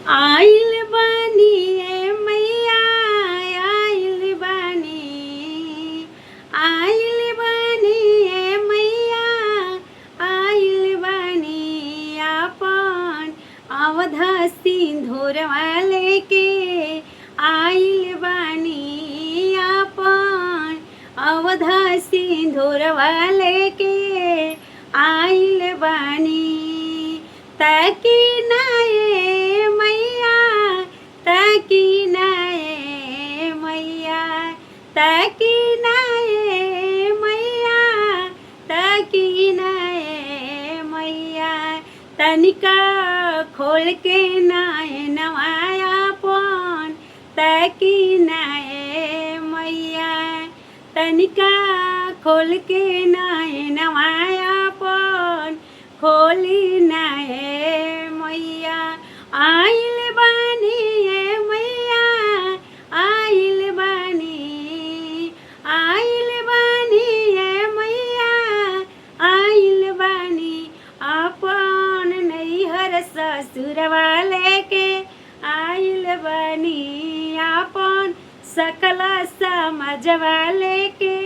आइल बानी ए मैया, आइल बानी, आइल बानी ए मैया, आइल बानी आपन अवधा सिंधुरवा लेके, आइल बानी आपन अवधा सिंधुरवा लेके, आइल बानी ताकि नाये मैया, ताकि नाये मैया, ताकि नाये मैया, ताकि नाये मैया, तनिका खोल के नाये नवायापन, ताकि नाये मैया, तनिका खोल के नाये नवायापन, खोली नाये मैया। आइल बानी ए मैया, आइल बानी, आइल बानी ए मैया, आइल बानी आपन नैहर ससुरवा लेके, आइल बानी आपन सकल समझवा लेके,